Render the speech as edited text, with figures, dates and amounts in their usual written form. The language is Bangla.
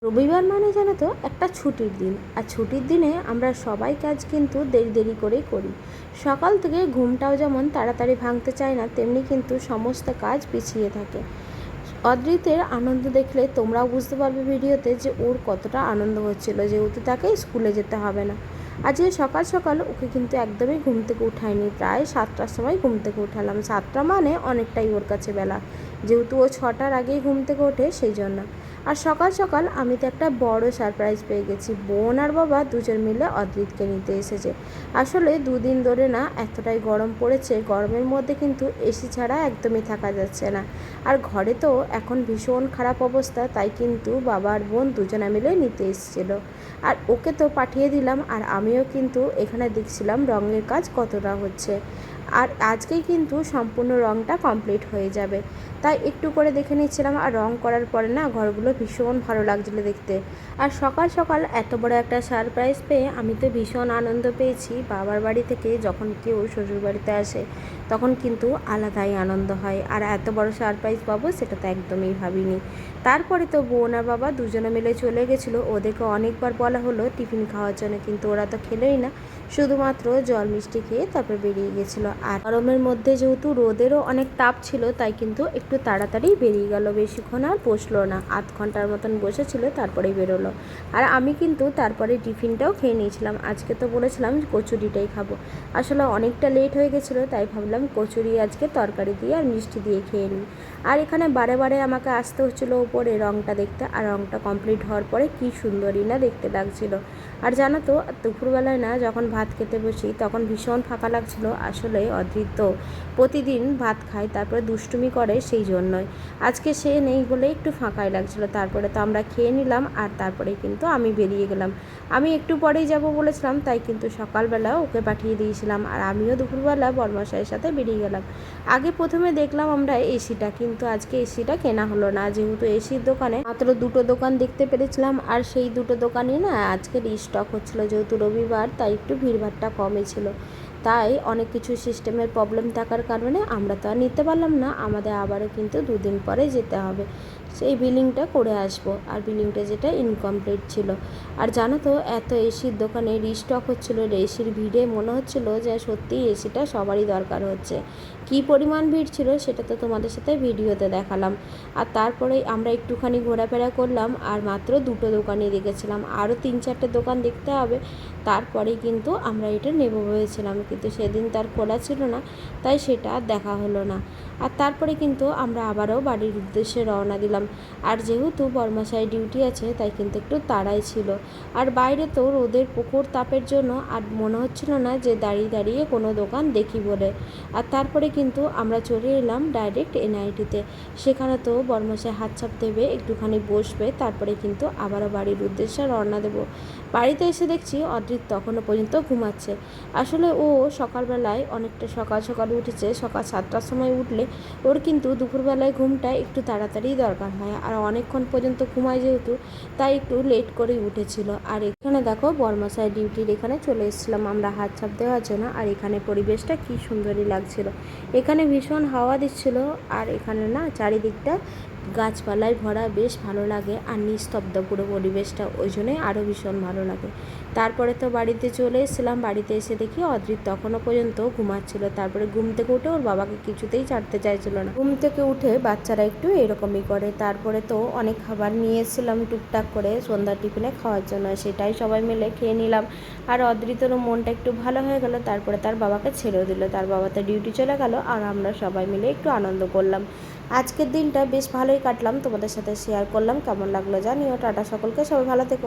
রবিবার মানে জানো তো একটা ছুটির দিন, আর ছুটির দিনে আমরা সবাই কাজ কিন্তু দেরি দেরি করেই করি। সকাল থেকে ঘুমটাও যেমন তাড়াতাড়ি ভাঙতে চায় না, তেমনি কিন্তু সমস্ত কাজ পিছিয়ে থাকে। অদ্রিতের আনন্দ দেখলে তোমরাও বুঝতে পারবে ভিডিওতে যে ওর কতটা আনন্দ হচ্ছিল, যেহেতু তাকে স্কুলে যেতে হবে না। আজকে সকাল সকাল ওকে কিন্তু একদমই ঘুম থেকে উঠায়নি, প্রায় 7টার সময় ঘুম থেকে উঠালাম। 7টা মানে অনেকটাই ওর কাছে বেলা, যেহেতু ও 6টার আগেই ঘুম থেকে ওঠে সেই জন্য। আর সকাল সকাল আমি তো একটা বড় সারপ্রাইজ পেয়ে গেছি। বোন আর বাবা দুজন মিলে অদ্রিতকে নিতে এসেছে। আসলে দুদিন ধরে না এতটাই গরম পড়েছে, গরমের মধ্যে কিন্তু এসি ছাড়া একদমই থাকা যাচ্ছে না। আর ঘরে তো এখন ভীষণ খারাপ অবস্থা, তাই কিন্তু বাবা আর বোন দুজনে মিলে নিতে এসেছিলো। আর ওকে তো পাঠিয়ে দিলাম, আর আমিও কিন্তু এখানে দেখছিলাম রঙের কাজ কতটা হচ্ছে। আর আজকেই কিন্তু সম্পূর্ণ রঙটা কমপ্লিট হয়ে যাবে, তাই একটু করে দেখে নিচ্ছিলাম। আর রঙ করার পরে না ঘরগুলো ভীষণ ভালো লাগছিলো দেখতে। আর সকাল সকাল এত বড় একটা সারপ্রাইজ পেয়ে আমি তো ভীষণ আনন্দ পেয়েছি। বাবার বাড়ি থেকে যখন কেউ শ্বশুর বাড়িতে আসে তখন কিন্তু আলাদাই আনন্দ হয়, আর এত বড় সারপ্রাইজ পাবো সেটা তো একদমই ভাবিনি। তারপরে তো বোন আর বাবা দুজনে মিলে চলে গেছিলো। ওদেরকে অনেকবার বলা হলো টিফিন খাওয়ার জন্য, কিন্তু ওরা তো খেলোই না, শুধুমাত্র জল মিষ্টি খেয়ে তারপর বেরিয়ে গেছিলো। আর গরমের মধ্যে যেহেতু রোদেরও অনেক তাপ ছিল, তাই কিন্তু একটু তাড়াতাড়ি বেরিয়ে গেল, বেশিক্ষণ আর বসলো না, আধ ঘন্টার মতন বসেছিল তারপরেই বেরোলো। আর আমি কিন্তু তারপরে টিফিনটাও খেয়ে নিয়েছিলাম। আজকে তো বলেছিলাম কচুরিটাই খাবো, আসলে অনেকটা লেট হয়ে গেছিলো, তাই ভাবলাম কচুরি আজকে তরকারি দিয়ে আর মিষ্টি দিয়ে খেয়ে নিই। আর এখানে বারে বারে আমাকে আসতে হচ্ছিলো উপরে রঙটা দেখতে, আর রঙটা কমপ্লিট হওয়ার পরে কী সুন্দরই না দেখতে লাগছিলো। আর জানো তো দুপুরবেলায় না যখন ভাত খেতে বসি তখন ভীষণ ফাঁকা লাগছিলো। আসলে অদৃত্য প্রতিদিন ভাত খায়, তারপরে দুষ্টুমি করে, সেই জন্যই আজকে সে নেই বলে একটু ফাঁকাই লাগছিলো। তারপরে তো আমরা খেয়ে নিলাম, আর তারপরে কিন্তু আমি বেরিয়ে গেলাম। আমি একটু পরেই যাব বলেছিলাম, তাই কিন্তু সকালবেলা ওকে পাঠিয়ে দিয়েছিলাম, আর আমিও দুপুরবেলা বর্মশাইয়ের সাথে বেরিয়ে গেলাম। আগে প্রথমে দেখলাম আমরা এসিটা, কিন্তু আজকে এসিটা কেনা হলো না, যেহেতু এসির দোকানে মাত্র দুটো দোকান দেখতে পেরেছিলাম, আর সেই দুটো দোকানই না আজকে স্টক হচ্ছিলো, যেহেতু রবিবার তাই একটু ভিড়ভাড়টা কমই ছিল। তাই অনেক কিছু সিস্টেমের প্রবলেম থাকার কারণে আমরা তো আর নিতে পারলাম না, আমাদের আবারও কিন্তু দুদিন পরে যেতে হবে সেই বিলিংটা করে আসবো। আর বিলিংটা যেটা ইনকমপ্লিট ছিল। আর জানো তো এত এসির দোকানে রিস্টক হচ্ছিলো, এসির ভিড়ে মনে হচ্ছিলো যে সত্যিই এসিটা সবারই দরকার হচ্ছে। কী পরিমাণ ভিড় ছিল সেটা তো তোমাদের সাথে ভিডিওতে দেখালাম। আর তারপরে আমরা একটুখানি ঘোরাফেরা করলাম, আর মাত্র দুটো দোকানই দেখেছিলাম, আরও 3-4টে দোকান দেখতে হবে, তারপরেই কিন্তু আমরা এটা নেব ভেবেছিলাম, কিন্তু সেদিন তার খোলা ছিল না, তাই সেটা দেখা হলো না। আর তারপরে কিন্তু আমরা আবারও বাড়ির উদ্দেশ্যে রওনা দিলাম। আর যেহেতু বর্মাশাই ডিউটি আছে, তাই কিন্তু একটু তাড়াই ছিল। আর বাইরে তো রোদের প্রখর তাপের জন্য আর মনে হচ্ছিল না যে দাঁড়িয়ে দাঁড়িয়ে কোনো দোকান দেখি বলে। আর তারপরে কিন্তু আমরা চলে এলাম ডাইরেক্ট এনআইটিতে। সেখানে তো বর্মাশাই হাত ছাপ দেবে, একটুখানি বসবে, তারপরে কিন্তু আবারও বাড়ির উদ্দেশ্যে রওনা দেবো। বাড়িতে এসে দেখছি অদ্রিত তখনও পর্যন্ত ঘুমাচ্ছে। আসলে ও সকালবেলায় অনেকটা সকাল সকাল উঠেছে, সকাল 7টার সময় উঠলে ওর কিন্তু দুপুরবেলায় ঘুমটা একটু তাড়াতাড়ি দরকার হয়, আর অনেকক্ষণ পর্যন্ত ঘুমায় যেহেতু, তাই একটু লেট করেই উঠেছিল। আর এখানে দেখো বর্মাশাই ডিউটির এখানে চলে এসেছিলাম আমরা হাত ছাপ দেওয়ার জন্য। আর এখানে পরিবেশটা কী সুন্দরই লাগছিল, এখানে ভীষণ হাওয়া দিচ্ছিল, আর এখানে না চারিদিকটা গাছপালায় ভরা, বেশ ভালো লাগে, আর নিস্তব্ধ পুরো পরিবেশটা, ওই জন্যই আরও ভীষণ ভালো লাগে। তারপরে তো বাড়িতে চলে এসেছিলাম, বাড়িতে এসে দেখি অদ্রিত তখনও পর্যন্ত ঘুমাচ্ছিল। তারপরে ঘুম থেকে উঠে ওর বাবাকে কিছুতেই ছাড়তে চাইছিল না। ঘুম থেকে উঠে বাচ্চারা একটু এরকমই করে। তারপরে তো অনেক খাবার নিয়ে এসেছিলাম টুকটাক করে সন্ধ্যার টিফিনে খাওয়ার জন্য, সেটাই সবাই মিলে খেয়ে নিলাম। আর অদ্রিতেরও মনটা একটু ভালো হয়ে গেল, তারপরে তার বাবাকে ছেড়েও দিল, তার বাবা তো ডিউটি চলে গেল, আর আমরা সবাই মিলে একটু আনন্দ করলাম। আজকের দিনটা বেশ ভালোই কাটলাম, তোমাদের সাথে শেয়ার করলাম, কেমন লাগলো জানিও। টাটা সকলকে, সবাই ভালো থেকো।